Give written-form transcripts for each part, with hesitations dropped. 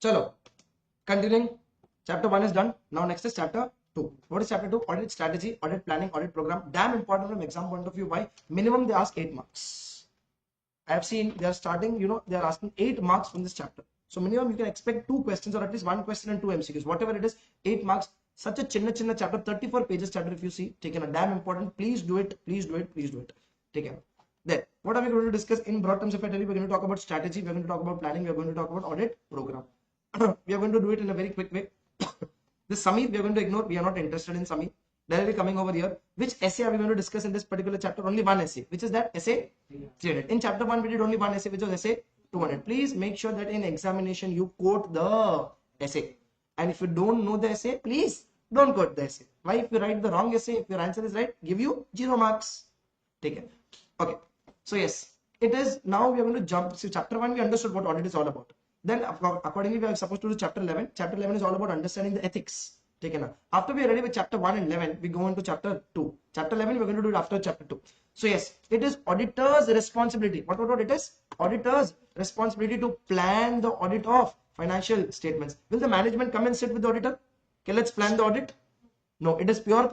Chalo, continuing. Chapter 1 is done. Now next is chapter 2. What is chapter 2? Audit strategy, audit planning, audit program. Damn important from exam point of view. Why? Minimum they ask 8 marks. I have seen they are starting, they are asking 8 marks from this chapter. So minimum you can expect 2 questions or at least 1 question and 2 MCQs. Whatever it is, 8 marks. Such a chinna chapter, 34 pages chapter if you see. Taken a damn important. Please do it. Please do it. Please do it. Take care. Then, what are we going to discuss in broad terms? If I tell you, we're going to talk about strategy, we're going to talk about planning, we're going to talk about audit program. We are going to do it in a very quick way. This summary we are going to ignore. We are not interested in summary. Directly coming over here. Which essay are we going to discuss in this particular chapter? Only one essay. Which is that? Essay 300. In chapter 1, we did only one essay, which was essay 200. Please make sure that in examination you quote the essay. And if you don't know the essay, please don't quote the essay. Why? If you write the wrong essay, if your answer is right, give you 0 marks. Take it. Okay. So yes, it is now we are going to jump. So chapter 1 we understood what audit is all about. Then accordingly we are supposed to do chapter 11. Chapter 11 is all about understanding the ethics. Taken up. After we are ready with chapter 1 and 11, we go into chapter 2. Chapter 11 we are going to do it after chapter 2. So yes, it is auditor's responsibility. What it is? Auditor's responsibility to plan the audit of financial statements. Will the management come and sit with the auditor? Okay, let's plan the audit. No, it is pure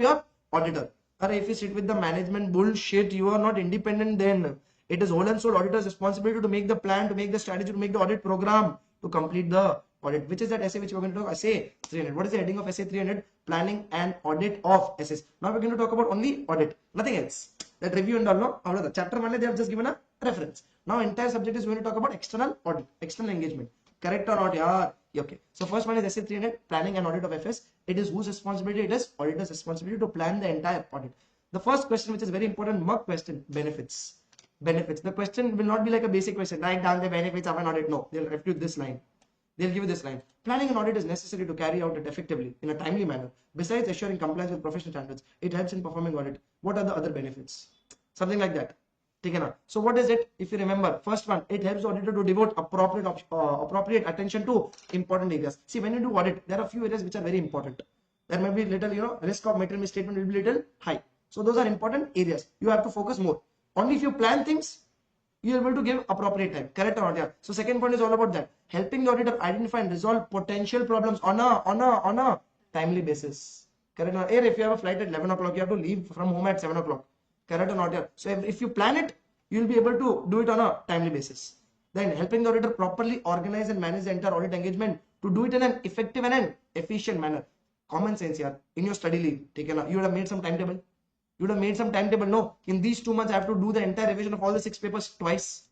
auditor. Or if you sit with the management bullshit, you are not independent then. It is whole and sole auditor's responsibility to make the plan, to make the strategy, to make the audit program, to complete the audit. Which is that essay which we are going to talk? Essay 300. What is the heading of essay 300? Planning and audit of essays. Now we are going to talk about only audit, nothing else. That review and all, no? Chapter 1 they have just given a reference. Now entire subject is going to talk about external audit, external engagement. Correct or not? Yeah. Okay. So first one is essay 300, planning and audit of FS. It is whose responsibility? It is auditor's responsibility to plan the entire audit. The first question, which is very important, mug question, benefits. Benefits. The question will not be like a basic question. Write down the benefits of an audit. No, they'll refute this line. They'll give you this line. Planning an audit is necessary to carry out it effectively in a timely manner. Besides assuring compliance with professional standards, it helps in performing audit. What are the other benefits? Something like that. Taken up. So what is it? If you remember, first one, it helps the auditor to devote appropriate attention to important areas. See, when you do audit, there are a few areas which are very important. There may be little, risk of material misstatement will be little high. So those are important areas. You have to focus more. Only if you plan things, you are able to give appropriate time. Correct or not? Yeah. So second point is all about that. Helping the auditor identify and resolve potential problems on a timely basis. Correct or not? If you have a flight at 11 o'clock, you have to leave from home at 7 o'clock. Correct or not? Yeah. So if you plan it, you will be able to do it on a timely basis. Then helping the auditor properly organize and manage the entire audit engagement to do it in an effective and an efficient manner. Common sense here. In your study leave, taken up. You would have made some timetable. You would have made some timetable. No, in these 2 months I have to do the entire revision of all the 6 papers twice.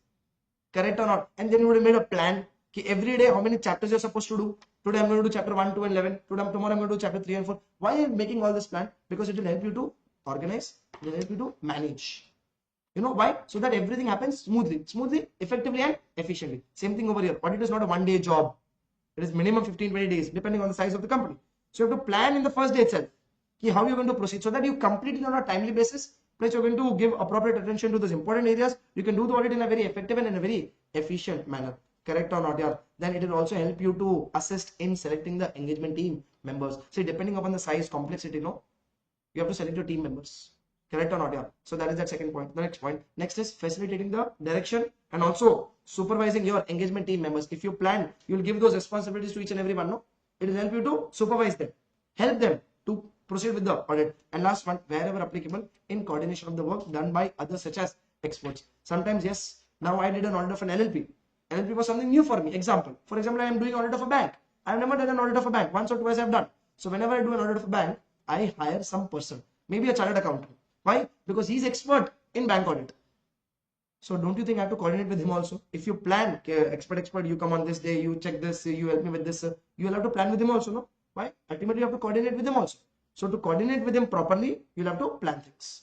Correct or not? And then you would have made a plan. Every day how many chapters you're supposed to do. Today I'm going to do chapter 1, 2 and 11. Tomorrow I'm going to do chapter 3 and 4. Why are you making all this plan? Because it will help you to organize. It will help you to manage. You know why? So that everything happens smoothly, effectively and efficiently. Same thing over here. Audit is not a one-day job. It is minimum 15-20 days depending on the size of the company. So you have to plan in the first day itself how you're going to proceed so that you complete it on a timely basis. Plus you're going to give appropriate attention to those important areas. You can do the audit in a very effective and in a very efficient manner. Correct or not? Yeah. Then it will also help you to assist in selecting the engagement team members. See, depending upon the size, complexity, you have to select your team members. Correct or not? Yeah. So that is that second point. The next point. Next is facilitating the direction and also supervising your engagement team members. If you plan, you will give those responsibilities to each and every one. No, it will help you to supervise them, help them to proceed with the audit. And last one, wherever applicable, in coordination of the work done by others such as experts. Sometimes, yes, now I did an audit of an LLP. LLP was something new for me. For example, I am doing audit of a bank. I have never done an audit of a bank. Once or twice I have done. So whenever I do an audit of a bank, I hire some person, maybe a chartered accountant. Why? Because he's expert in bank audit. So don't you think I have to coordinate with him also? If you plan, expert, you come on this day, you check this, you help me with this, you will have to plan with him also, no? Why? Ultimately, you have to coordinate with him also. So to coordinate with him properly, you'll have to plan things.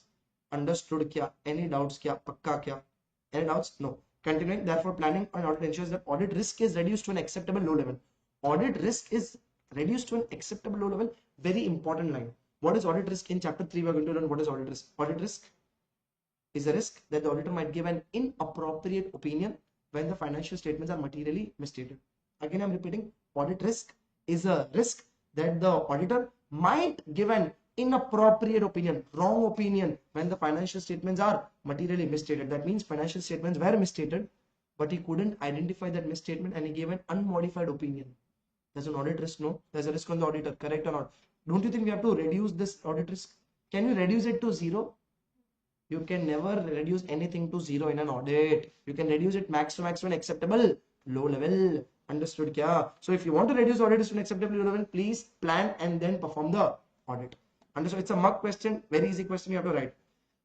Understood kya? Any doubts kya? Pakka kya? Any doubts? No. Continuing, therefore, planning and audit ensures that audit risk is reduced to an acceptable low level. Audit risk is reduced to an acceptable low level. Very important line. What is audit risk? In chapter 3, we are going to learn what is audit risk. Audit risk is a risk that the auditor might give an inappropriate opinion when the financial statements are materially misstated. Again, I'm repeating, audit risk is a risk that the auditor might give an inappropriate opinion, wrong opinion when the financial statements are materially misstated. That means financial statements were misstated, but he couldn't identify that misstatement and he gave an unmodified opinion. There's an audit risk, no? There's a risk on the auditor, correct or not? Don't you think we have to reduce this audit risk? Can you reduce it to zero? You can never reduce anything to zero in an audit. You can reduce it max to an acceptable low level. Understood kya? So if you want to reduce audit to an acceptable low level, please plan and then perform the audit. Understood? It's a mug question, very easy question you have to write.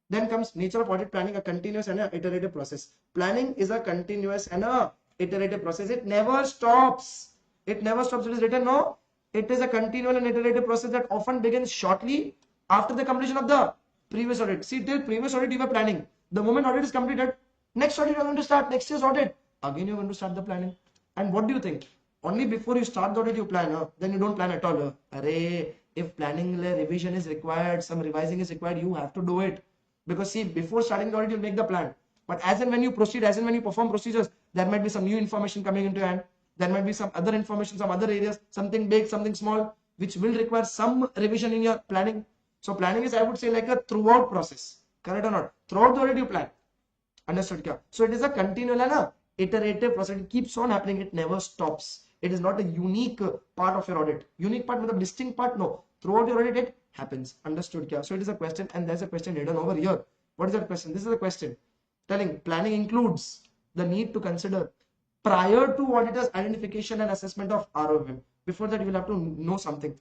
Then comes nature of audit planning, a continuous and an iterative process. Planning is a continuous and a iterative process. It never stops. It never stops. It is written, no? It is a continual and iterative process that often begins shortly after the completion of the previous audit. See, till previous audit you were planning. The moment audit is completed, next audit you are going to start, next year's audit. Again you are going to start the planning. And what do you think? Only before you start the audit you plan, then you don't plan at all. Array, if planning revision is required, some revising is required, you have to do it. Because see, before starting the audit, you'll make the plan. But as and when you proceed, as and when you perform procedures, there might be some new information coming into your hand. There might be some other information, some other areas, something big, something small, which will require some revision in your planning. So planning is, I would say, like a throughout process. Correct or not? Throughout the audit you plan. Understood kya? So it is a continual and a iterative process. It keeps on happening. It never stops. It is not a unique part of your audit. Unique part with a distinct part, no. Throughout your audit, it happens. Understood kya? So it is a question, and there's a question hidden over here. What is that question? This is a question telling planning includes the need to consider prior to auditor's identification and assessment of ROM. Before that, you will have to know something.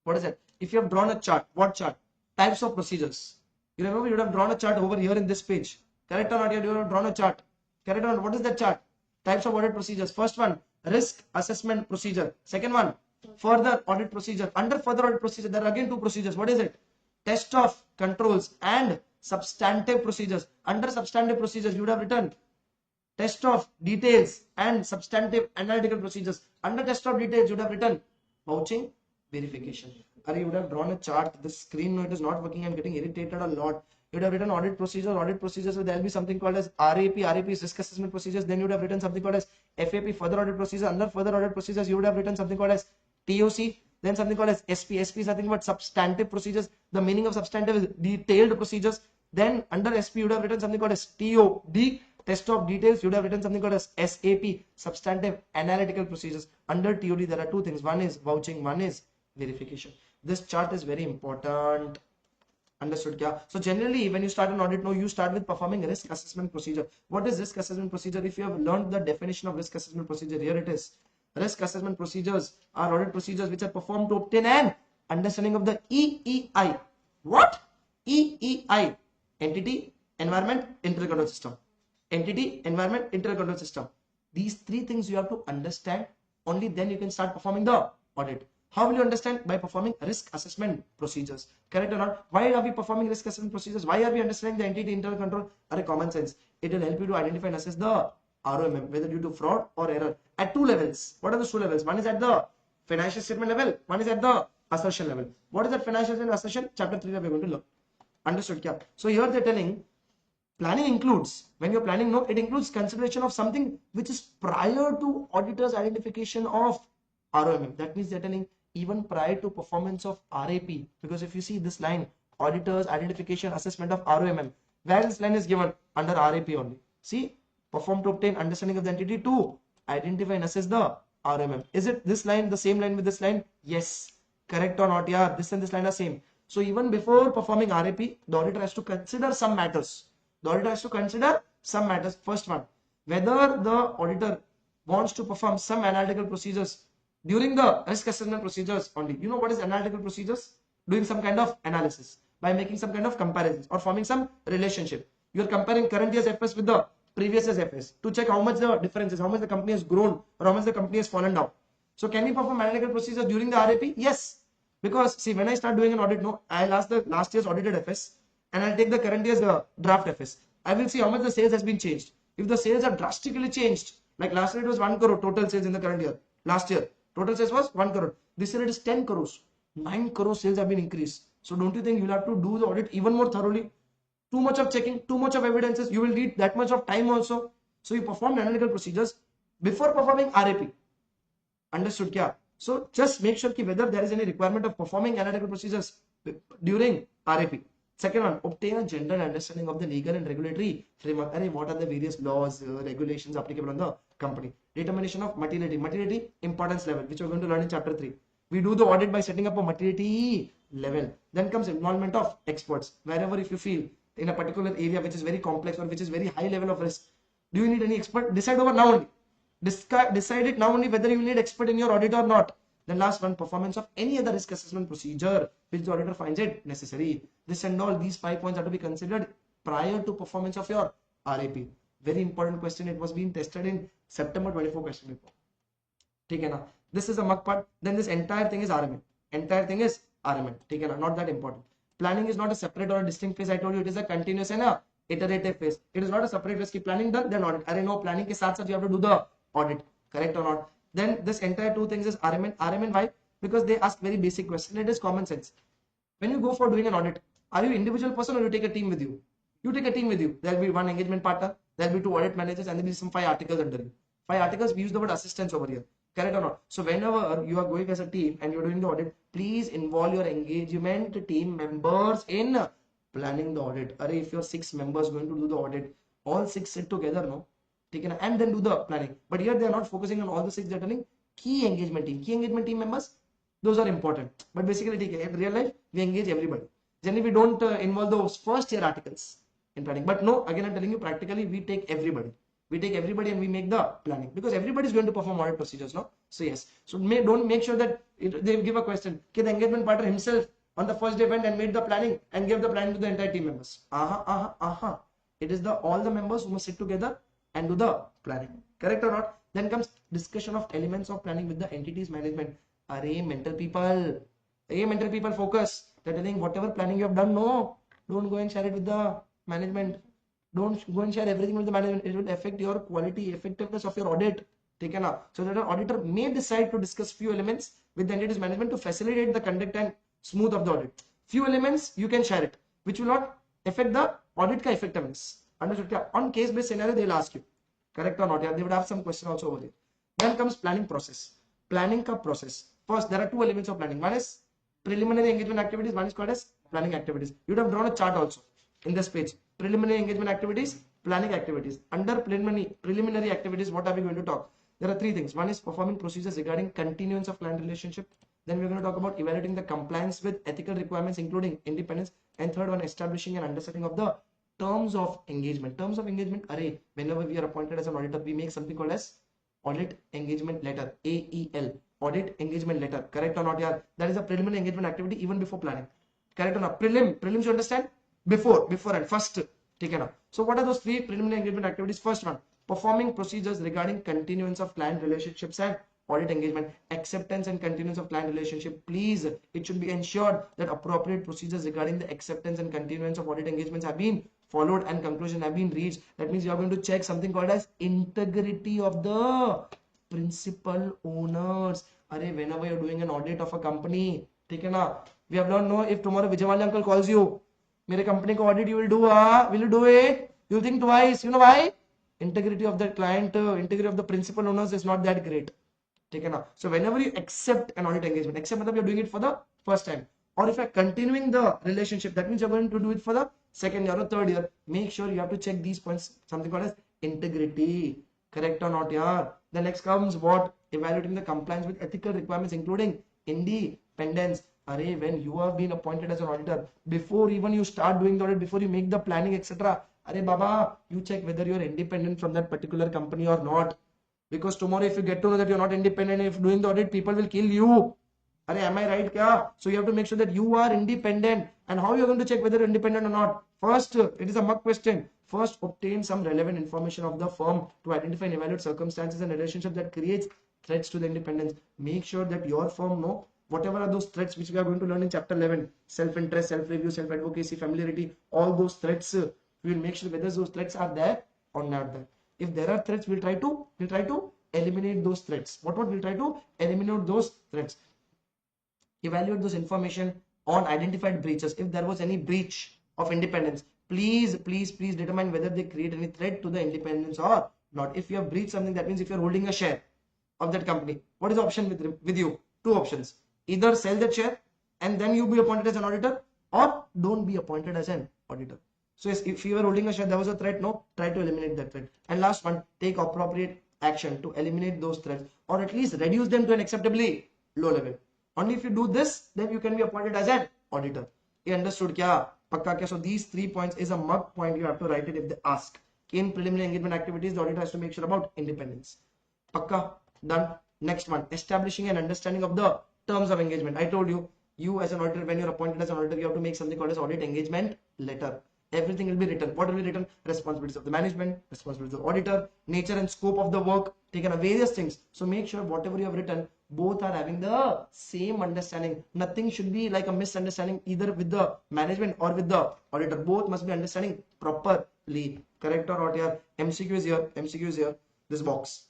What is that? If you have drawn a chart, what chart? Types of procedures. You remember you would have drawn a chart over here in this page. Correct or not? You have drawn a chart. Correct or not? What is that chart? Types of audit procedures. First one, risk assessment procedure. Second one, further audit procedure. Under further audit procedure, there are again two procedures. What is it? Test of controls and substantive procedures. Under substantive procedures, you would have written test of details and substantive analytical procedures. Under test of details, you would have written vouching, verification. Or you would have drawn a chart. The screen, no, it is not working. I'm getting irritated a lot. You would have written audit procedures. So there will be something called as RAP. RAP is risk assessment procedures. Then you would have written something called as FAP, further audit procedures. Under further audit procedures, you would have written something called as TOC. Then something called as SP. SP is nothing but substantive procedures. The meaning of substantive is detailed procedures. Then under SP, you would have written something called as TOD. Test of details, you would have written something called as SAP, substantive analytical procedures. Under TOD, there are two things. One is vouching, one is verification. This chart is very important. Understood kya? So generally, when you start an audit, you start with performing a risk assessment procedure. What is risk assessment procedure? If you have learned the definition of risk assessment procedure, here it is. Risk assessment procedures are audit procedures which are performed to obtain an understanding of the EEI. What? EEI. Entity, environment, internal control system. Entity, environment, internal control system. These three things you have to understand. Only then you can start performing the audit. How will you understand? By performing risk assessment procedures. Correct or not? Why are we performing risk assessment procedures? Why are we understanding the entity, internal control? Are a common sense. It will help you to identify and assess the ROM, whether due to fraud or error. At two levels. What are the two levels? One is at the financial statement level. One is at the assertion level. What is that financial and assertion? Chapter 3 that we are going to learn. Understood kya? So here they are telling planning includes, when you're planning, it includes consideration of something which is prior to auditor's identification of ROM. That means they're telling even prior to performance of RAP. Because if you see this line, auditor's identification assessment of ROM, where this line is given? Under RAP only. See, perform to obtain understanding of the entity to identify and assess the ROM. Is it this line the same line with this line? Yes. Correct or not? Yeah, this and this line are same. So even before performing RAP, the auditor has to consider some matters. The auditor has to consider some matters. First one, whether the auditor wants to perform some analytical procedures during the risk assessment procedures only. You know what is analytical procedures? Doing some kind of analysis by making some kind of comparisons or forming some relationship. You are comparing current year's FS with the previous year's FS to check how much the difference is, how much the company has grown or how much the company has fallen down. So can we perform analytical procedures during the RAP? Yes. Because see, when I start doing an audit, I'll ask the last year's audited FS and I'll take the current year's draft FS. I will see how much the sales has been changed. If the sales are drastically changed, like last year it was 1 crore total sales in the current year. Last year, total sales was 1 crore. This year it is 10 crores. 9 crore sales have been increased. So don't you think you'll have to do the audit even more thoroughly? Too much of checking, too much of evidences. You will need that much of time also. So you perform analytical procedures before performing RAP. Understood kya? So just make sure whether there is any requirement of performing analytical procedures during RAP. Second one, obtain a general understanding of the legal and regulatory framework. What are the various laws, regulations applicable on the company? Determination of materiality. Materiality, importance level, which we're going to learn in chapter 3. We do the audit by setting up a materiality level. Then comes involvement of experts. Wherever if you feel in a particular area which is very complex or which is very high level of risk, do you need any expert? Decide over now only. Decide it now only whether you need expert in your audit or not. Then last one, performance of any other risk assessment procedure which the auditor finds it necessary. This and all, these 5 points are to be considered prior to performance of your RAP. Very important question. It was being tested in September 24 question paper. ठीक है ना? This is a mug part. Then this entire thing is RMN. Entire thing is RMN. ठीक है ना? Not that important. Planning is not a separate or a distinct phase. I told you it is a continuous and a iterative phase. It is not a separate phase. Keep planning done, then audit. अरे no, planning के साथ साथ you have to do the audit. Correct or not? Then this entire 2 things is RMN. RMN why? Because they ask very basic question. It is common sense. When you go for doing an audit, are you individual person or you take a team with you? You take a team with you. There will be 1 engagement partner, there will be 2 audit managers, and there will be some 5 articles under you. 5 articles, we use the word assistants over here. Correct or not? So whenever you are going as a team and you're doing the audit, please involve your engagement team members in planning the audit. Array, if you're 6 members going to do the audit, all 6 sit together, no? And then do the planning. But here they are not focusing on all the 6, they're telling key engagement team. Key engagement team members, those are important. But basically, in real life, we engage everybody. Generally, we don't involve those first year articles in planning. But no, again, I'm telling you, practically, we take everybody. We take everybody and we make the planning because everybody is going to perform audit procedures, no? So yes, so don't make sure that they give a question. Okay, the engagement partner himself on the first day went and made the planning and gave the planning to the entire team members. It is all the members who must sit together and do the planning. Correct or not? Then comes discussion of elements of planning with the entities management. Array, mental people. Hey, mental people, focus. They're telling whatever planning you have done, no, don't go and share it with the management. Don't go and share everything with the management. It will affect your quality, effectiveness of your audit. Taken up. So that an auditor may decide to discuss few elements with the entities management to facilitate the conduct and smooth of the audit. Few elements you can share it, which will not affect the audit ka effectiveness. Understood? On case-based scenario, they'll ask you. Correct or not? Yeah, they would have some question also over there. Then comes planning process. Planning ka process. First, there are 2 elements of planning. One is preliminary engagement activities. One is called as planning activities. You would have drawn a chart also in this page. Preliminary engagement activities, planning activities. Under preliminary activities, what are we going to talk? There are 3 things. One is performing procedures regarding continuance of client relationship. Then we're going to talk about evaluating the compliance with ethical requirements, including independence. And third one, establishing an understanding of the terms of engagement. Terms of engagement, array, whenever we are appointed as an auditor, we make something called as audit engagement letter, AEL, audit engagement letter. Correct or not? Yeah, that is a preliminary engagement activity even before planning. Correct or not? Prelims you understand? Before and first. Taken up. So what are those 3 preliminary engagement activities? First one, performing procedures regarding continuance of client relationships and audit engagement. Acceptance and continuance of client relationship. Please, it should be ensured that appropriate procedures regarding the acceptance and continuance of audit engagements have been followed and conclusion have been reached. That means you are going to check something called as integrity of the principal owners. Array, whenever you're doing an audit of a company, taken up. We have learned, no, if tomorrow Vijayamali uncle calls you, मेरे company को audit, you will do, will you do it? You think twice. You know why? Integrity of the client, integrity of the principal owners is not that great. Taken up. So whenever you accept an audit engagement, accept means you're doing it for the first time, or if you're continuing the relationship, that means you're going to do it for the second year or third year. Make sure you have to check these points, something called as integrity. Correct or not? Yeah. The next comes what? Evaluating the compliance with ethical requirements, including independence. Array, when you have been appointed as an auditor, before even you start doing the audit, before you make the planning, etc. Array, Baba, you check whether you're independent from that particular company or not. Because tomorrow, if you get to know that you're not independent, if doing the audit, people will kill you. Array, am I right? Kya? So you have to make sure that you are independent. And how you're going to check whether you're independent or not? First, it is a mug question. First, obtain some relevant information of the firm to identify and evaluate circumstances and relationships that creates threats to the independence. Make sure that your firm know whatever are those threats which we are going to learn in chapter 11, self-interest, self-review, self-advocacy, familiarity, all those threats, we will make sure whether those threats are there or not there. If there are threats, we'll try to eliminate those threats. What we'll try to eliminate those threats. Evaluate those information on identified breaches. If there was any breach of independence, please determine whether they create any threat to the independence or not. If you have breached something, that means if you're holding a share of that company, what is the option with you? 2 options. Either sell that share and then you be appointed as an auditor, or don't be appointed as an auditor. So yes, if you are holding a share, there was a threat, no, try to eliminate that threat. And last one, take appropriate action to eliminate those threats or at least reduce them to an acceptably low level. Only if you do this, then you can be appointed as an auditor. You understood kya? Pakka kya? So these 3 points is a mug point. You have to write it if they ask. In preliminary engagement activities, the auditor has to make sure about independence. Pakka, done. Next one, establishing an understanding of the terms of engagement. I told you, you as an auditor, when you're appointed as an auditor, you have to make something called as audit engagement letter. Everything will be written. What will be written? Responsibilities of the management, responsibilities of the auditor, nature and scope of the work, taken various things. So make sure whatever you have written, both are having the same understanding. Nothing should be like a misunderstanding either with the management or with the auditor. Both must be understanding properly. Correct or not here? MCQ is here. MCQ is here. This box.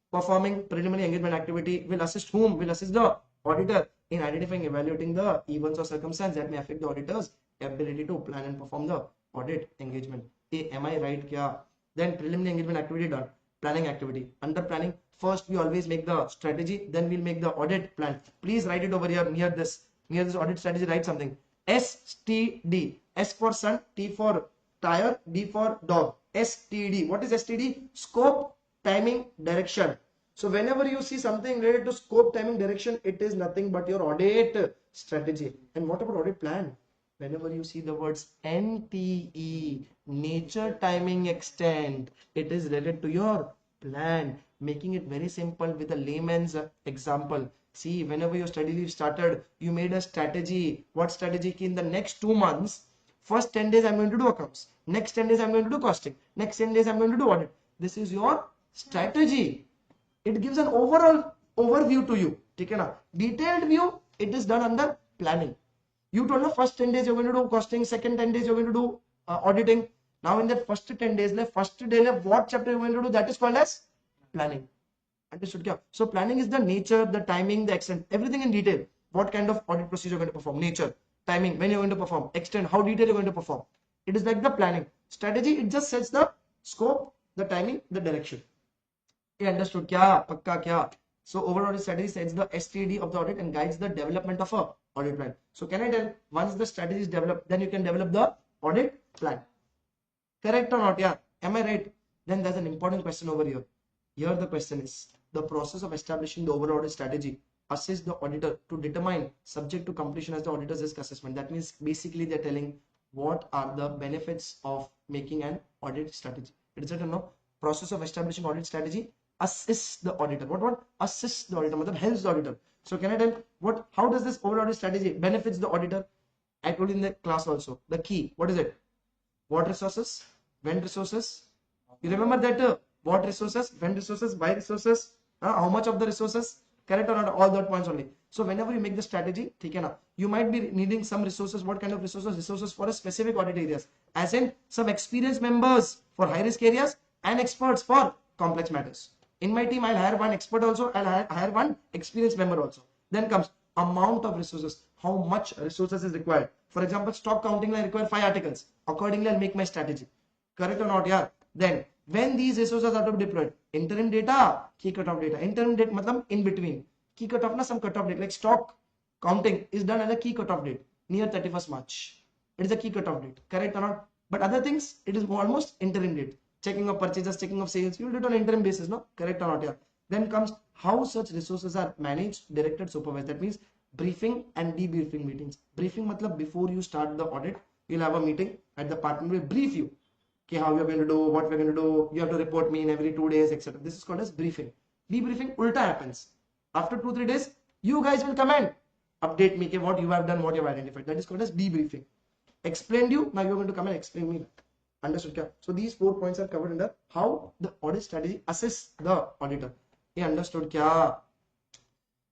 Performing preliminary engagement activity will assist whom? Will assist the auditor in identifying, evaluating the events or circumstances that may affect the auditor's ability to plan and perform the audit engagement. Am I right? Kya? Then preliminary engagement activity done. Planning activity. Under planning, first we always make the strategy, then we'll make the audit plan. Please write it over here near this audit strategy. Write something. STD. S for sun, T for tire, D for dog. STD. What is STD? Scope, timing, direction. So whenever you see something related to scope, timing, direction, it is nothing but your audit strategy. And what about audit plan? Whenever you see the words NTE, nature, timing, extent, it is related to your plan. Making it very simple with a layman's example. See, whenever your study leave started, you made a strategy. What strategy? In the next 2 months, first 10 days I'm going to do accounts. Next 10 days I'm going to do costing. Next 10 days I'm going to do audit. This is your strategy. It gives an overall overview to you. Detailed view, it is done under planning. You told the first 10 days you're going to do costing, second 10 days you're going to do auditing. Now in that first 10 days, what chapter you're going to do, that is called as planning. Understood? Kya? So planning is the nature, the timing, the extent, everything in detail. What kind of audit procedure you're going to perform, nature, timing, when you're going to perform, extent, how detailed you're going to perform. It is like the planning. Strategy, it just sets the scope, the timing, the direction. You understood? Kya? Pakka kya? So overall strategy sets the STD of the audit and guides the development of a audit plan. So can I tell, once the strategy is developed, then you can develop the audit plan. Correct or not? Yeah. Am I right? Then there's an important question over here. Here the question is, the process of establishing the overall audit strategy assists the auditor to determine, subject to completion as the auditor's risk assessment. That means basically they're telling what are the benefits of making an audit strategy. It is written, no? Process of establishing audit strategy assists the auditor. What? Assists the auditor, matlab helps the auditor. So can I tell how does this overall audit strategy benefits the auditor? I told you in the class also. The key, what is it? What resources? When resources? You remember that what resources? When resources? Why resources? How much of the resources? Correct or not? All that points only. So whenever you make the strategy, you might be needing some resources. What kind of resources? Resources for a specific audit areas. As in some experienced members for high risk areas and experts for complex matters. In my team, I'll hire one expert also. I'll hire one experienced member also. Then comes amount of resources. How much resources is required? For example, stock counting, I require 5 articles. Accordingly, I'll make my strategy. Correct or not? Yeah. Then, when these resources are to be deployed, interim data, key cutoff data. Interim date, matlab in between. Key cutoff na some cutoff date. Like stock counting is done at a key cutoff date near 31st March. It is a key cutoff date. Correct or not? But other things, it is almost interim date. Checking of purchases, checking of sales, you will do it on interim basis, no? Correct or not? Yeah. Then comes how such resources are managed, directed, supervised. That means briefing and debriefing meetings. Briefing matlab before you start the audit, you'll have a meeting at the department will brief you. Okay, how you're going to do, what we're going to do, you have to report me in every 2 days, etc. This is called as briefing. Debriefing, ulta happens. After 2-3 days, you guys will come and update me what you have done, what you have identified. That is called as debriefing. Explained you, now you're going to come and explain me. Understood? Kya? So these 4 points are covered under how the audit strategy assists the auditor. You understood? Kya?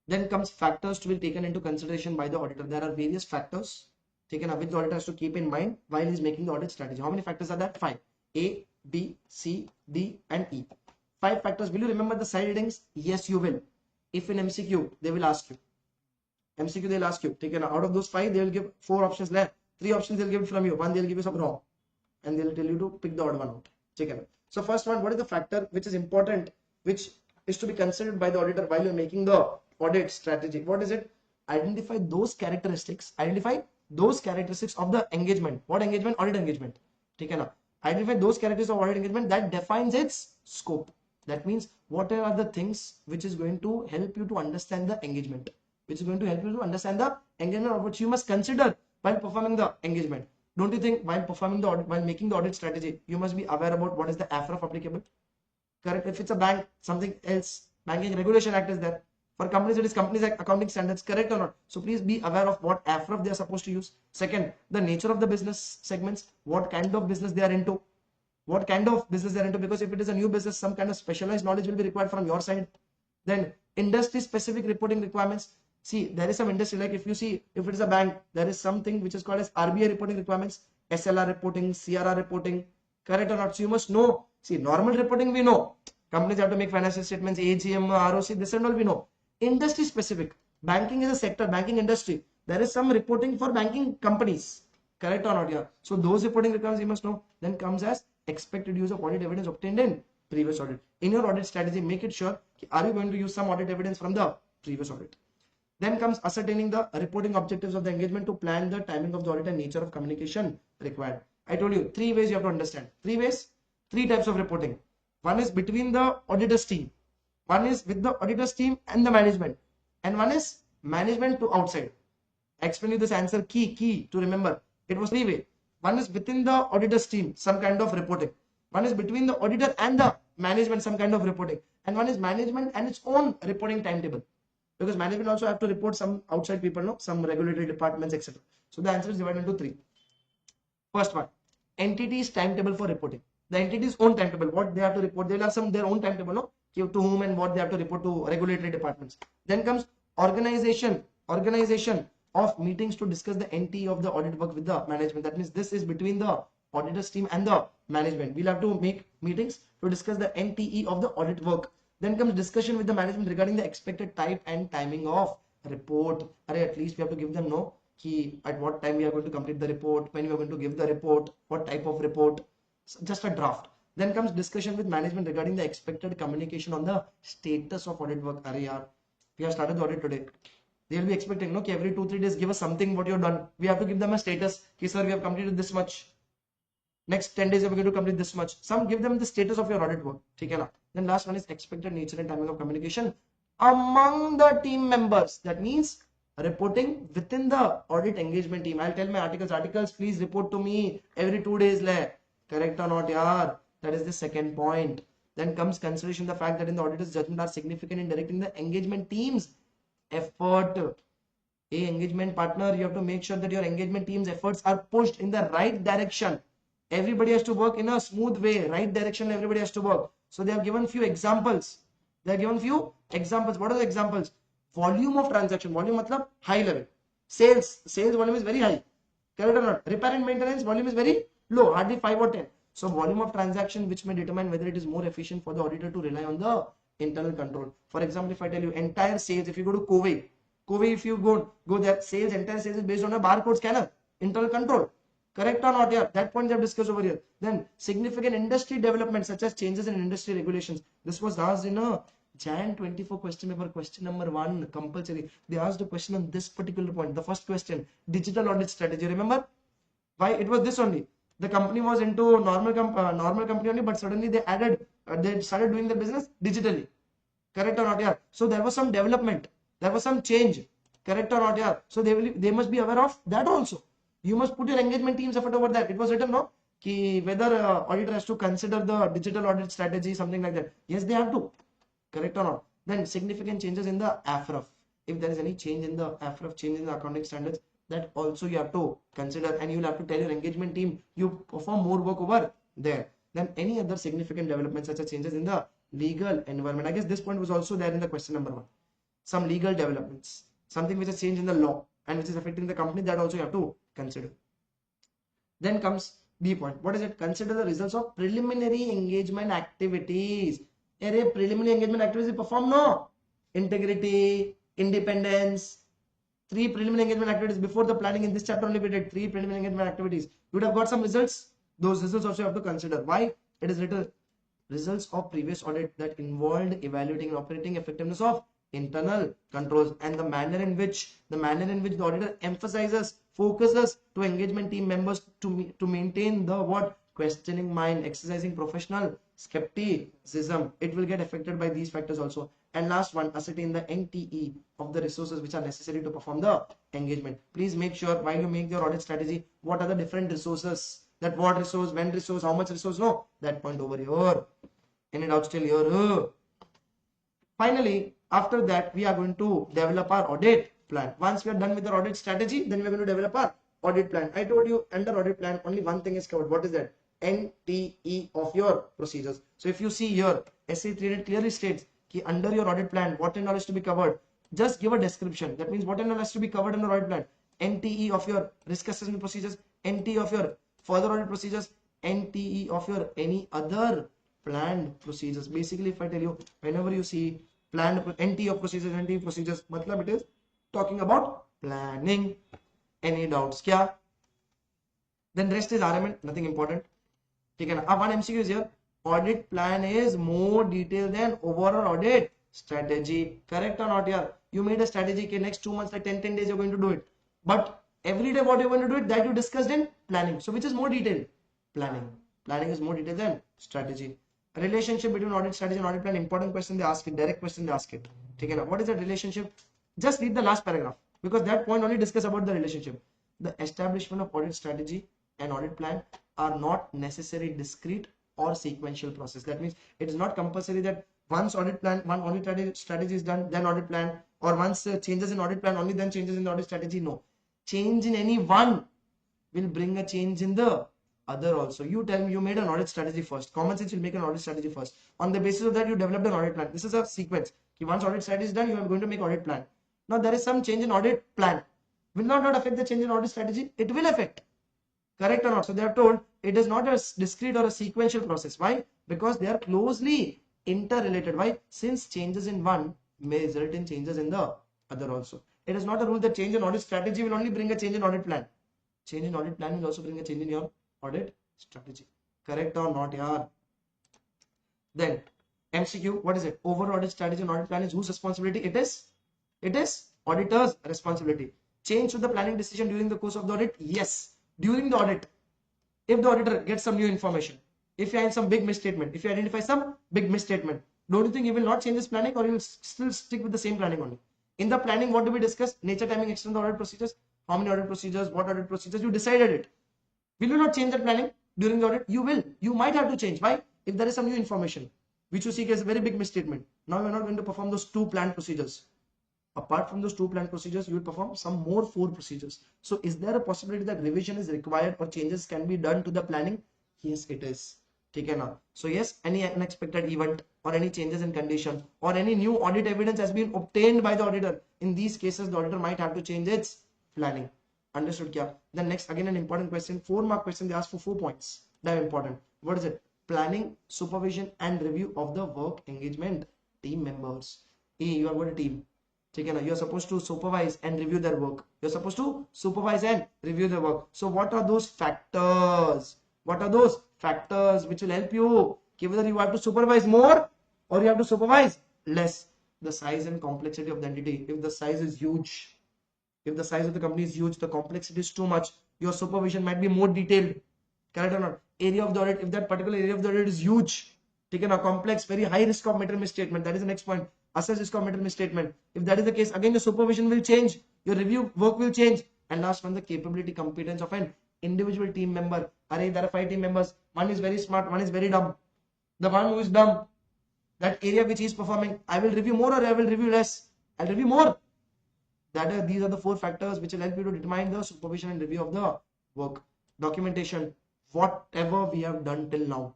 Then comes factors to be taken into consideration by the auditor. There are various factors taken up which the auditor has to keep in mind while he's making the audit strategy. How many factors are there? 5. A, B, C, D and E. 5 factors. Will you remember the side headings? Yes, you will. If in MCQ, they will ask you. MCQ, they'll ask you. Taken out of those 5, they will give 4 options there. 3 options they'll give from you. 1 they'll give you some wrong. And they'll tell you to pick the odd one out. So first one, what is the factor which is important, which is to be considered by the auditor while you're making the audit strategy? What is it? Identify those characteristics. Identify those characteristics of the engagement. What engagement? Audit engagement. Identify those characteristics of audit engagement that defines its scope. That means what are the things which is going to help you to understand the engagement, which is going to help you to understand the engagement of which you must consider while performing the engagement. Don't you think while performing the audit, while making the audit strategy, you must be aware about what is the AFRF applicable? Correct. If it's a bank, something else, Banking Regulation Act is there. For companies, it is Companies Act Accounting Standards, correct or not? So please be aware of what AFRF they are supposed to use. Second, the nature of the business segments, what kind of business they are into. What kind of business they're into, because if it is a new business, some kind of specialized knowledge will be required from your side. Then industry specific reporting requirements. See, there is some industry, like if you see, if it is a bank, there is something which is called as RBI reporting requirements, SLR reporting, CRR reporting, correct or not? So you must know. See, normal reporting we know. Companies have to make financial statements, AGM, ROC, this and all we know. Industry specific. Banking is a sector, banking industry. There is some reporting for banking companies. Correct or not? Yeah. So those reporting requirements you must know. Then comes as expected use of audit evidence obtained in previous audit. In your audit strategy, make it sure, are you going to use some audit evidence from the previous audit? Then comes ascertaining the reporting objectives of the engagement to plan the timing of the audit and nature of communication required. I told you 3 ways you have to understand. 3 ways, 3 types of reporting. One is between the auditor's team. One is with the auditor's team and the management. And one is management to outside. I explain you this answer key to remember. It was 3 ways. One is within the auditor's team, some kind of reporting. One is between the auditor and the management, some kind of reporting. And one is management and its own reporting timetable. Because management also have to report some outside people, no? Some regulatory departments, etc. So the answer is divided into 3. First one, entity's timetable for reporting. The entity's own timetable, what they have to report. They will have their own timetable, no? To whom and what they have to report to regulatory departments. Then comes organization of meetings to discuss the NT of the audit work with the management. That means this is between the auditor's team and the management. We'll have to make meetings to discuss the NTE of the audit work. Then comes discussion with the management regarding the expected type and timing of report. At least we have to give them know at what time we are going to complete the report, when we are going to give the report, what type of report, so just a draft. Then comes discussion with management regarding the expected communication on the status of audit work. We have started the audit today. They will be expecting, no, every 2-3 days give us something what you have done. We have to give them a status. Sir, we have completed this much. Next 10 days we are going to complete this much. Some give them the status of your audit work. Then last one is expected nature and timing of communication among the team members. That means reporting within the audit engagement team. I'll tell my articles, please report to me every 2 days. Correct or not, yaar? That is the second point. Then comes consideration the fact that in the auditor's judgment are significant in directing the engagement team's effort. Engagement partner, you have to make sure that your engagement team's efforts are pushed in the right direction. Everybody has to work in a smooth way, right direction. Everybody has to work. So they have given few examples. What are the examples? Volume of transaction. Volume matlab high level. Sales volume is very high. Correct or not? Repair and maintenance volume is very low, hardly 5 or 10. So volume of transaction which may determine whether it is more efficient for the auditor to rely on the internal control. For example, if I tell you entire sales, if you go to Covey, if you go there, entire sales is based on a barcode scanner, internal control. Correct or not? Yeah, that point they have discussed over here. Then significant industry development such as changes in industry regulations. This was asked in a Jan 24 question paper, question number 1, compulsory. They asked a question on this particular point. The first question, digital audit strategy. Remember why it was this only? The company was into normal company only, but suddenly they started doing the business digitally. Correct or not? Yeah. So there was some development. There was some change. Correct or not? Yeah. So they must be aware of that also. You must put your engagement team's effort over that. It was written, no? Whether auditor has to consider the digital audit strategy, something like that. Yes, they have to. Correct or not? Then significant changes in the AFRF. If there is any change in the AFRF, change in the accounting standards, that also you have to consider, and you will have to tell your engagement team you perform more work over there. Then any other significant developments such as changes in the legal environment. I guess this point was also there in the question number 1. Some legal developments, something which has changed in the law and which is affecting the company, that also you have to consider. Then comes B point. What is it? Consider the results of preliminary engagement activities. Preliminary engagement activities perform, no? Integrity, independence. 3 preliminary engagement activities before the planning. In this chapter only we did 3 preliminary engagement activities. You would have got some results. Those results also you have to consider. Why? It is written results of previous audit that involved evaluating and operating effectiveness of internal controls and the manner in which the auditor emphasizes, focuses to engagement team members to maintain the questioning mind, exercising professional skepticism. It will get affected by these factors also. And last one, ascertain the NTE of the resources which are necessary to perform the engagement. Please make sure while you make your audit strategy, what are the different resources, that what resource, when resource, how much resource, no, that point over here. Any doubts till here? Finally, after that, we are going to develop our audit plan. Once we are done with our audit strategy, then we are going to develop our audit plan. I told you under audit plan, only one thing is covered. What is that? NTE of your procedures. So if you see here, SC300 clearly states that under your audit plan, what and all is to be covered. Just give a description. That means what and all has to be covered under audit plan. NTE of your risk assessment procedures, NTE of your further audit procedures, NTE of your any other planned procedures. Basically, if I tell you, whenever you see planned NTE of procedures, NTE procedures, matlab it is talking about planning. Any doubts? Kya? Then rest is RMN, nothing important. Okay, now one MCQ is here. Audit plan is more detailed than overall audit strategy. Correct or not here? You made a strategy, okay, next 2 months, like 10 days, you're going to do it. But every day what you're going to do it, that you discussed in planning. So which is more detailed? Planning. Planning is more detailed than strategy. Relationship between audit strategy and audit plan, important question they ask it, direct question they ask it. Okay, now what is that relationship? Just read the last paragraph, because that point only discuss about the relationship. The establishment of audit strategy and audit plan are not necessary discrete or sequential process. That means it is not compulsory that once audit plan, one audit strategy is done, then audit plan, or once changes in audit plan, only then changes in the audit strategy. No, change in any one will bring a change in the other also. You tell me you made an audit strategy first. Common sense will make an audit strategy first. On the basis of that, you developed an audit plan. This is a sequence. Once audit strategy is done, you are going to make audit plan. Now there is some change in audit plan. Will not affect the change in audit strategy. It will affect. Correct or not? So they have told it is not a discrete or a sequential process. Why? Because they are closely interrelated. Why? Since changes in one may result in changes in the other also. It is not a rule that change in audit strategy will only bring a change in audit plan. Change in audit plan will also bring a change in your audit strategy. Correct or not, yaar? Then MCQ, what is it? Overall audit strategy and audit plan is whose responsibility? It is auditor's responsibility. Change to the planning decision during the course of the audit? Yes. During the audit, if the auditor gets some new information, if you find some big misstatement, if you identify some big misstatement, don't you think he will not change his planning, or he will still stick with the same planning only? In the planning, what do we discuss? Nature, timing, extent of the audit procedures. How many audit procedures? What audit procedures? You decided it. Will you not change that planning during the audit? You will. You might have to change. Why? If there is some new information which you see as a very big misstatement, now you are not going to perform those 2 planned procedures. Apart from those 2 planned procedures, you will perform some more 4 procedures. So is there a possibility that revision is required or changes can be done to the planning? Yes, it is. Taken up. So yes, any unexpected event or any changes in condition or any new audit evidence has been obtained by the auditor. In these cases, the auditor might have to change its planning. Understood kya? Then next, again an important question, 4-mark question. They ask for 4 points. Damn important. What is it? Planning, supervision and review of the work engagement team members. You have got a team. You are supposed to supervise and review their work. You are supposed to supervise and review their work. So what are those factors? What are those factors which will help you? Whether you have to supervise more or you have to supervise less. The size and complexity of the entity. If the size is huge, if the size of the company is huge, the complexity is too much, your supervision might be more detailed. Correct or not? Area of the audit, if that particular area of the audit is huge, taken a complex, very high risk of material misstatement, that is the next point. Assess risk of material misstatement. If that is the case, again your supervision will change, your review work will change. And last one, the capability, competence of an individual team member. Array, there are 5 team members. One is very smart, one is very dumb. The one who is dumb, that area which he is performing, I will review more or I will review less? I'll review more. These are the 4 factors which will help you to determine the supervision and review of the work. Documentation. Whatever we have done till now,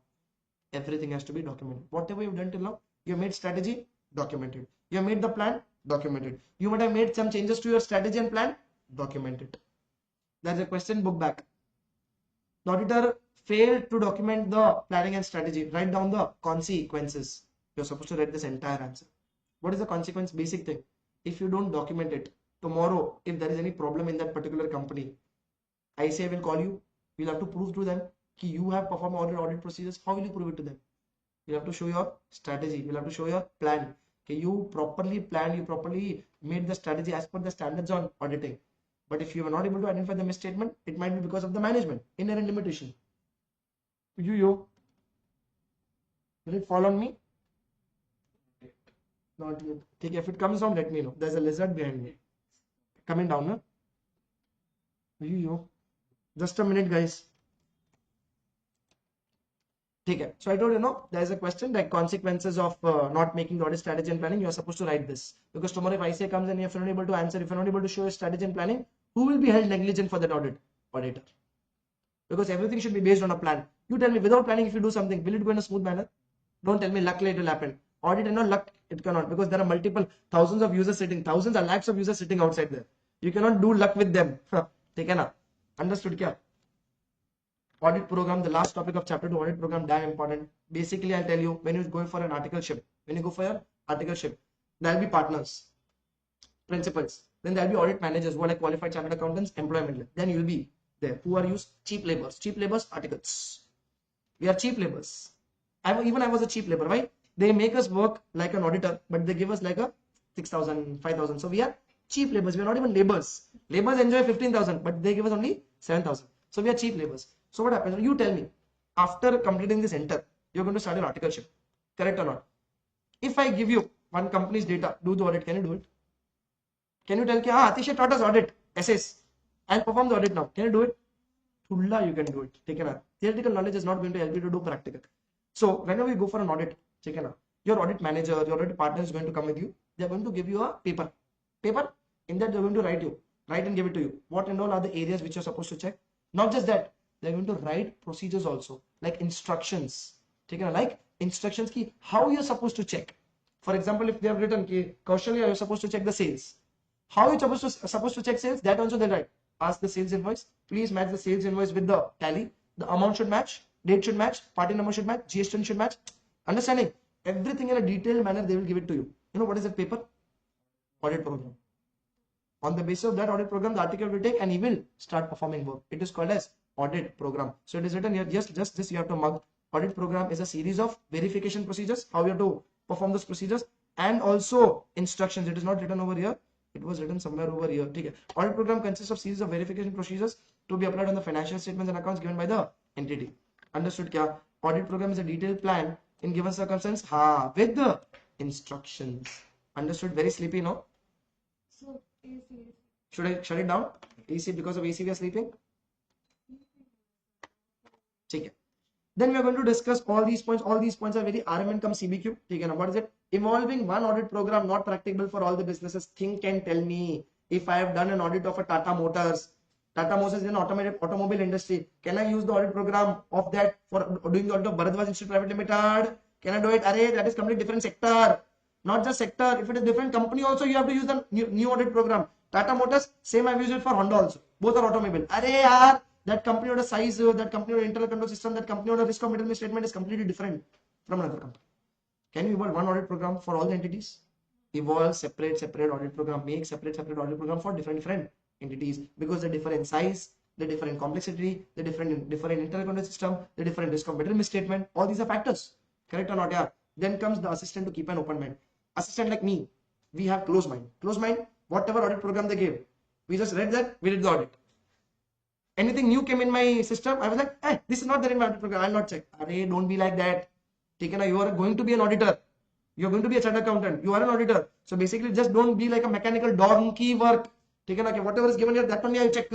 everything has to be documented. Whatever you've done till now, you have made strategy, documented. You have made the plan, documented. You might have made some changes to your strategy and plan, documented. There's a question, book back. The auditor failed to document the planning and strategy. Write down the consequences. You're supposed to write this entire answer. What is the consequence? Basic thing. If you don't document it, tomorrow, if there is any problem in that particular company, ICI will call you. You'll have to prove to them that you have performed all your audit procedures. How will you prove it to them? You have to show your strategy. You'll have to show your plan. Okay, you properly planned, you properly made the strategy as per the standards on auditing. But if you are not able to identify the misstatement, it might be because of the management, inherent limitation. Will it fall on me? Not yet. Okay, if it comes down, let me know. There's a lizard behind me. Coming down, huh? Yo. Just a minute, guys. Okay. So I told you, no, there's a question like consequences of not making the audit strategy and planning. You are supposed to write this because tomorrow if ICA comes and if you're not able to answer, if you're not able to show your strategy and planning, who will be held negligent for that audit? Auditor. Because everything should be based on a plan. You tell me, without planning, if you do something, will it go in a smooth manner? Don't tell me luckily it will happen. Audit and not luck, it cannot, because there are multiple thousands of users sitting, thousands or lakhs of users sitting outside there. You cannot do luck with them. Take na. Understood kya? Audit program, the last topic of chapter 2, audit program, damn important. Basically, I'll tell you, when you go for an articleship, there'll be partners, principals, then there'll be audit managers who are like qualified chartered accountants, employment. Then you'll be there. Who are used? Cheap laborers. Cheap laborers, articles. We are cheap laborers. I was a cheap labor, right? They make us work like an auditor, but they give us like a 6,000, 5,000. So we are cheap laborers. We are not even laborers. Laborers enjoy 15,000, but they give us only 7,000. So we are cheap laborers. So what happens? You tell me, after completing this enter, you're going to start your articleship. Correct or not? If I give you one company's data, do the audit, can you do it? Can you tell, Atish taught us audit, SS. I'll perform the audit now. Can you do it? Thulla, you can do it. Take care. Theoretical knowledge is not going to help you to do practical. So whenever you go for an audit, take care. Your audit manager, your audit partner is going to come with you. They are going to give you a paper. In that they're going to write and give it to you. What and all are the areas which you're supposed to check? Not just that, they're going to write procedures also, like instructions. Take care. Like instructions ki how you're supposed to check. For example, if they have written ki Kaushalya, you're supposed to check the sales. How you're supposed to check sales? That also they write. Ask the sales invoice. Please match the sales invoice with the tally. The amount should match. Date should match. Party number should match. GST should match. Understanding? Everything in a detailed manner, they will give it to you. You know what is that paper? Audit program. On the basis of that audit program, the article will take and he will start performing work. It is called as audit program. So it is written here, just this you have to mark. Audit program is a series of verification procedures, how you have to perform those procedures, and also instructions. It is not written over here. It was written somewhere over here. Okay. Audit program consists of series of verification procedures to be applied on the financial statements and accounts given by the entity. Understood kya? Audit program is a detailed plan in given circumstance with the instructions. Understood? Very sleepy, no? So, Should I shut it down? AC, because of AC we are sleeping? Okay. Then we are going to discuss all these points. All these points are very RMN come CBQ. Okay, now what is it? Involving one audit program, not practicable for all the businesses. Think and tell me, if I have done an audit of a Tata Motors is an automobile industry. Can I use the audit program of that for doing the audit of Bharadwaj Institute Private Limited? Can I do it? Array, that is completely different sector. Not just sector. If it is different company also, you have to use the new audit program. Tata Motors, same I've used it for Honda also. Both are automobile. Array, yaar, that company or a size, that company or internal control system, that company or a risk of middleman statement is completely different from another company. Can you evolve one audit program for all the entities? Evolve separate audit program. Make separate audit program for different entities, because the different size, the different complexity, the different internal control system, the different risk of middleman statement. All these are factors. Correct or not? Yeah. Then comes the assistant to keep an open mind. Assistant like me, we have close mind. Close mind, whatever audit program they gave, we just read that, we did the audit. Anything new came in my system, I was like, hey, this is not there in my audit program, I'll not check. Array, don't be like that. You are going to be an auditor. You're going to be a chartered accountant. You are an auditor. So basically, just don't be like a mechanical donkey work. Whatever is given here, that only I check.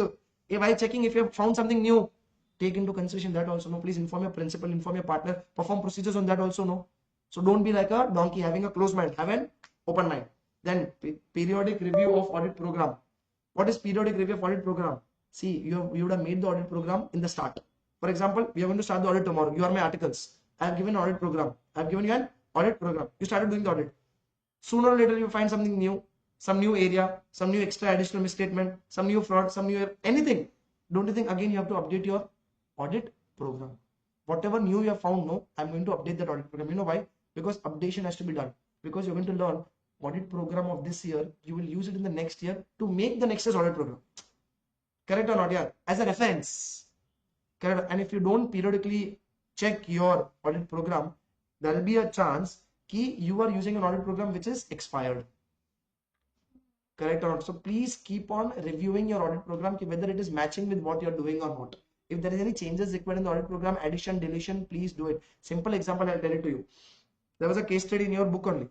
If I checking, if you have found something new, take into consideration that also. No, please inform your principal, inform your partner, perform procedures on that also. No. So don't be like a donkey having a closed mind. Have an open mind. Then periodic review of audit program. What is periodic review of audit program? See, you would have made the audit program in the start. For example, we are going to start the audit tomorrow. You are my articles. I have given an audit program. I have given you an audit program. You started doing the audit. Sooner or later, you find something new, some new area, some new extra additional misstatement, some new fraud, some new anything. Don't you think again you have to update your audit program? Whatever new you have found, no, I'm going to update that audit program. You know why? Because updation has to be done. Because you're going to learn audit program of this year, you will use it in the next year to make the next year's audit program. Correct or not? Yeah, as a reference. Correct. And if you don't periodically check your audit program, there will be a chance that you are using an audit program which is expired. Correct or not? So please keep on reviewing your audit program, whether it is matching with what you're doing or not. If there is any changes required in the audit program, addition, deletion, please do it. Simple example, I'll tell it to you. There was a case study in your book only.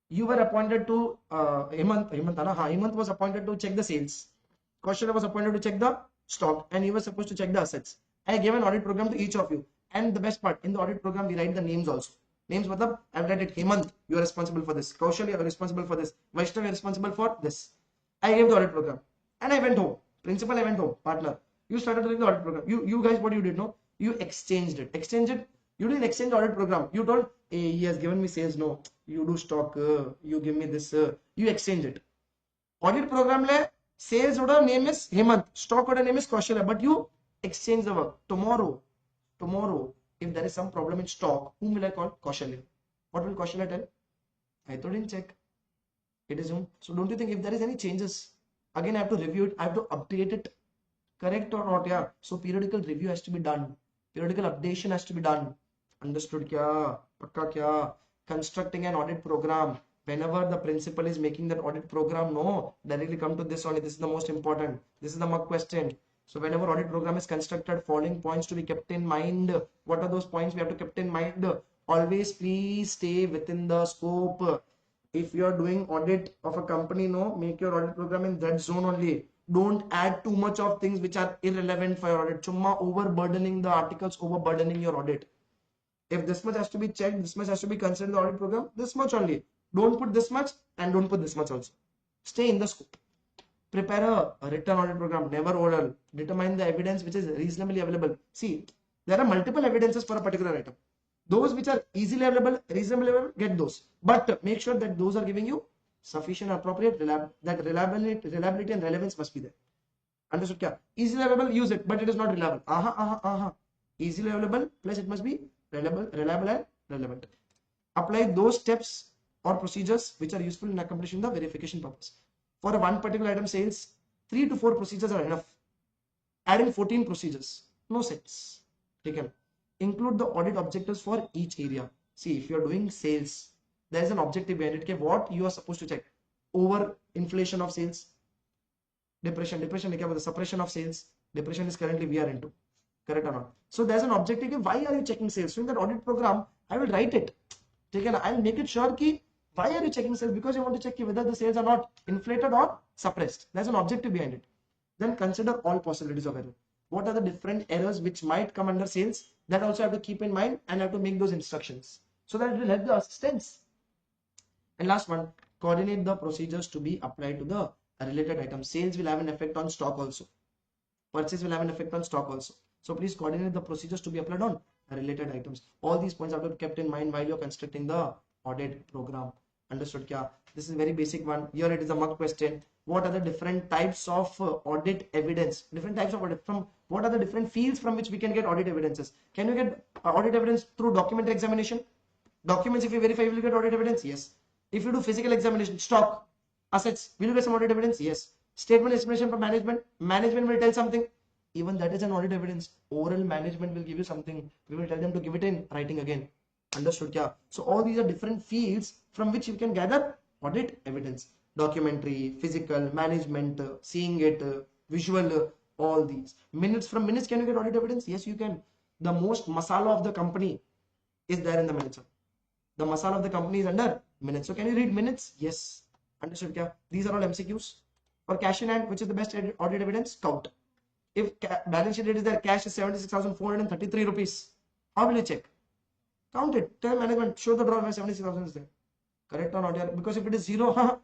You were appointed to Hemant was appointed to check the sales. Kaushal was appointed to check the stock, and he was supposed to check the assets. I gave an audit program to each of you. And the best part, in the audit program, we write the names also. Names, matlab, I've written it, Hemant, you are responsible for this. Kaushal, you are responsible for this. Vaishnav, you are responsible for this. I gave the audit program. And I went home. Principal, I went home. Partner, you started doing the audit program. You guys, what you did, no? You exchanged it. You didn't exchange the audit program. You told, hey, he has given me sales, no. You do stock, you give me this. You exchange it. Audit program, sales order name is Hemant. Stock order name is Kaushal. But you exchange the work. Tomorrow, if there is some problem in stock, whom will I call? Kaushal. What will Kaushal tell? I thought didn't check. It is him. So don't you think if there is any changes, again I have to review it, I have to update it, correct or not? Yeah. So periodical review has to be done. Periodical updation has to be done. Understood kya? Pakka kya? Constructing an audit program. Whenever the principal is making that audit program, no, directly come to this only. This is the most important. This is the mock question. So whenever audit program is constructed, following points to be kept in mind. What are those points we have to keep in mind? Always please stay within the scope. If you are doing audit of a company, no, make your audit program in that zone only. Don't add too much of things which are irrelevant for your audit. Chumma overburdening the articles, overburdening your audit. If this much has to be checked, this much has to be considered in the audit program, this much only. Don't put this much and don't put this much also. Stay in the scope. Prepare a written audit program, never oral. Determine the evidence which is reasonably available. See, there are multiple evidences for a particular item. Those which are easily available, reasonably available, get those. But make sure that those are giving you sufficient, appropriate, that reliability and relevance must be there. Understood kya? Easily available, use it, but it is not reliable. Easily available, plus it must be reliable and relevant. Apply those steps or procedures which are useful in accomplishing the verification purpose. For one particular item sales, 3 to 4 procedures are enough. Adding 14 procedures, no sense. Okay. Include the audit objectives for each area. See, if you are doing sales, there is an objective behind it. Okay, what you are supposed to check? Over inflation of sales, depression, the suppression of sales. Depression is currently we are into. Correct or not? So there's an objective. Why are you checking sales? So in that audit program, I will write it. I'll make it sure ki why are you checking sales? Because you want to check whether the sales are not inflated or suppressed. There's an objective behind it. Then consider all possibilities of error. What are the different errors which might come under sales? That also have to keep in mind and have to make those instructions. So that it will help the assistants. And last one, coordinate the procedures to be applied to the related items. Sales will have an effect on stock also. Purchase will have an effect on stock also. So please coordinate the procedures to be applied on related items. All these points have to be kept in mind while you're constructing the audit program. Understood kya? This is a very basic one. Here it is a mock question. What are the different types of audit evidence? Different types of audit. From what are the different fields from which we can get audit evidences? Can you get audit evidence through documentary examination? Documents, if you verify, you will get audit evidence? Yes. If you do physical examination, stock, assets, will you get some audit evidence? Yes. Statement explanation from management. Management will tell something. Even that is an audit evidence. Oral management will give you something. We will tell them to give it in writing again. Understood kya? So all these are different fields from which you can gather audit evidence. Documentary, physical, management, seeing it, visual, all these. Minutes, from minutes can you get audit evidence? Yes, you can. The most masala of the company is there in the minutes. The masala of the company is under minutes. So can you read minutes? Yes. Understood kya? These are all MCQs. For cash in hand, which is the best audit evidence? Count. If balance sheet is there, cash is 76,433 rupees. How will you check? Count it. Tell management, show the drawer where 76,000 is there. Correct or not? Yeah. Because if it is zero,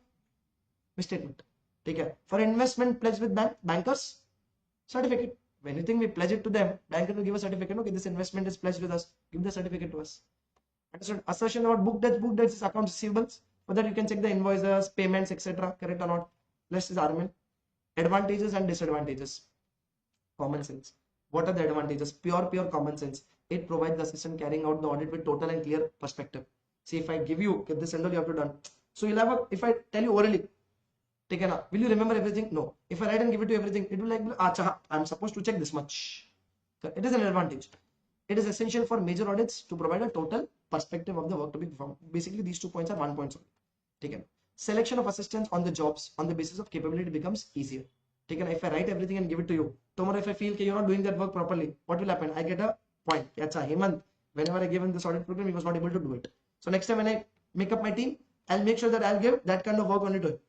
misstatement. Take care. For investment pledged with bankers, certificate. When you think we pledge it to them, banker will give a certificate. Okay, this investment is pledged with us. Give the certificate to us. Understood? Assertion about book debts. Book debts is accounts receivables. For that you can check the invoices, payments, etc. Correct or not? Next is RML. Advantages and disadvantages. Common sense. What are the advantages? Pure common sense. It provides the assistant carrying out the audit with total and clear perspective. See, if I give you, get this and all you have to done. So you'll have a, if I tell you orally, take care, will you remember everything? No. If I write and give it to you everything, it will like, acha, I'm supposed to check this much. It is an advantage. It is essential for major audits to provide a total perspective of the work to be performed. Basically, these 2 points are 1 point only. Take care. Selection of assistants on the jobs on the basis of capability becomes easier. ठीक है ना? If I write everything and give it to you, tomorrow if I feel that you're not doing that work properly, what will happen? I get a point. Acha, Hemant, whenever I gave him this audit program, he was not able to do it. So next time when I make up my team, I'll make sure that I'll give that kind of work only to him.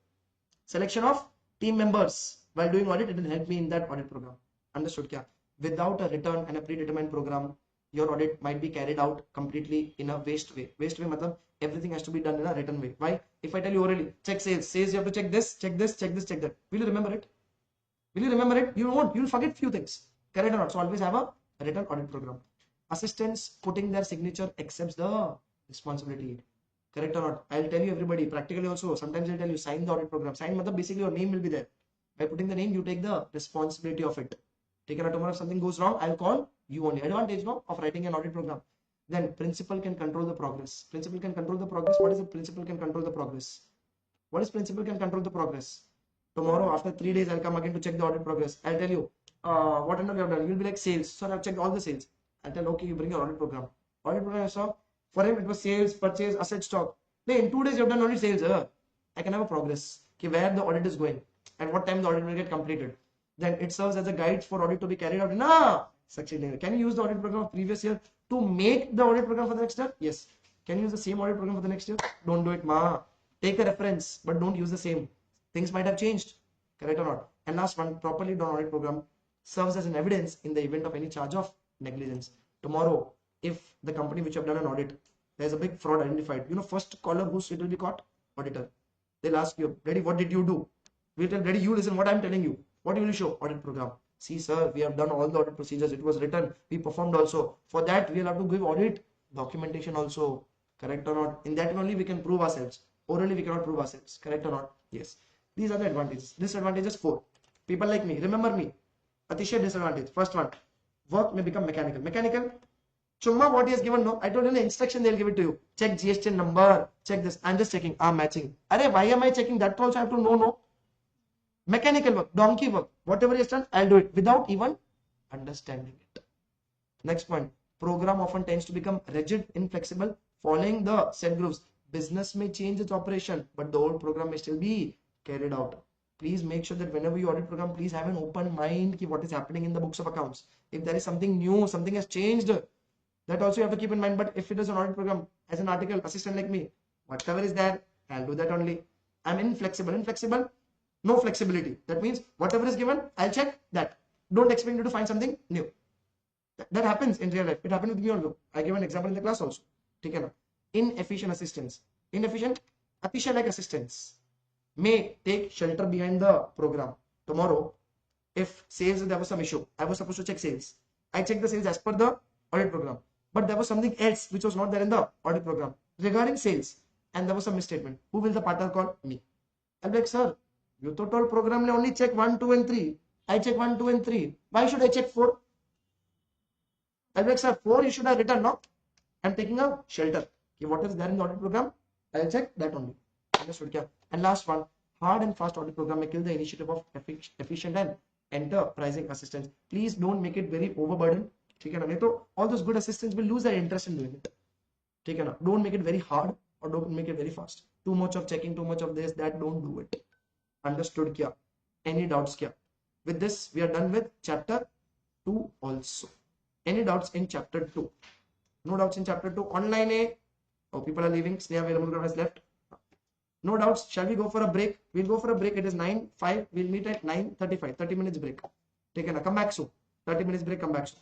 Selection of team members while doing audit, it will help me in that audit program. Understood kya? Without a written and a predetermined program, your audit might be carried out completely in a waste way. Waste way matlab everything has to be done in a written way. Why? If I tell you orally, check sales, says you have to check this, check this, check this, check that. Will you remember it? Will you remember it? You won't. You will forget few things. Correct or not? So always have a written audit program. Assistants putting their signature accepts the responsibility. Correct or not? I'll tell you everybody practically also. Sometimes I'll tell you sign the audit program. Sign matlab basically your name will be there. By putting the name, you take the responsibility of it. Take care. Tomorrow if something goes wrong, I'll call you only. Advantage no of writing an audit program. Then principal can control the progress. Principal can control the progress. What is the principal can control the progress? What is principal can control the progress? Tomorrow after 3 days, I'll come again to check the audit progress. I'll tell you what you have done. You'll be like sales. So I've checked all the sales. I'll tell okay, you bring your audit program. Audit program I saw. For him it was sales, purchase, asset, stock. Then in 2 days you've done only sales. I can have a progress. Okay, where the audit is going. At what time the audit will get completed. Then it serves as a guide for audit to be carried out. Can you use the audit program of previous year to make the audit program for the next year? Yes. Can you use the same audit program for the next year? Don't do it, ma. Take a reference, but don't use the same. Things might have changed. Correct or not? And last one, properly done audit program serves as an evidence in the event of any charge of negligence. Tomorrow, if the company which have done an audit, there's a big fraud identified. You know, first caller whose it will be caught? Auditor. They'll ask you, Daddy, what did you do? We'll tell Daddy, you listen what I'm telling you. What will you show? Audit program. See, sir, we have done all the audit procedures. It was written. We performed also. For that, we'll have to give audit documentation also. Correct or not? In that only we can prove ourselves. Orally, we cannot prove ourselves. Correct or not? Yes. These are the advantages. Disadvantages 4. People like me, remember me. Atishay disadvantage. First one, work may become mechanical. Mechanical. Chumma, what he has given, no. I told you the instruction they'll give it to you. Check GST number. Check this. I'm just checking. I'm matching. Arey, why am I checking? That also I have to know, no. Mechanical work, donkey work, whatever is done, I'll do it without even understanding it. Next point, program often tends to become rigid, inflexible, following the set grooves. Business may change its operation, but the old program may still be carried out. Please make sure that whenever you audit program, please have an open mind ki what is happening in the books of accounts. If there is something new, something has changed, that also you have to keep in mind. But if it is an audit program, as an article assistant like me, whatever is there, I'll do that only. I'm inflexible. Inflexible, no flexibility. That means whatever is given, I'll check that. Don't expect me to find something new. That happens in real life. It happened with me also. I gave an example in the class also. Okay, na? Inefficient assistants. Inefficient, Atisha like assistants may take shelter behind the program. Tomorrow, if sales, there was some issue, I was supposed to check sales. I checked the sales as per the audit program. But there was something else which was not there in the audit program regarding sales. And there was some misstatement. Who will the partner call? Me. I'll be like, sir, you total program only check 1, 2 and 3. I check 1, 2 and 3. Why should I check 4? I'll be like, sir, 4 you should have written, no? I'm taking a shelter. Okay, what is there in the audit program? I'll check that only. Understood? Kya? And last one, hard and fast audit program may kill the initiative of efficient and enterprising assistants. Please don't make it very overburdened. Okay, all those good assistants will lose their interest in doing it. Okay, don't make it very hard or don't make it very fast. Too much of checking, too much of this, that, don't do it. Understood kya? Any doubts kya? With this, we are done with chapter 2 also. Any doubts in chapter 2? No doubts in chapter 2. Online A. Oh, people are leaving. Sneha Velamukar has left. No doubts. Shall we go for a break? We'll go for a break. It is 9:05. We'll meet at 9:35. 30 minutes break. Take care. Come back soon. 30 minutes break. Come back soon.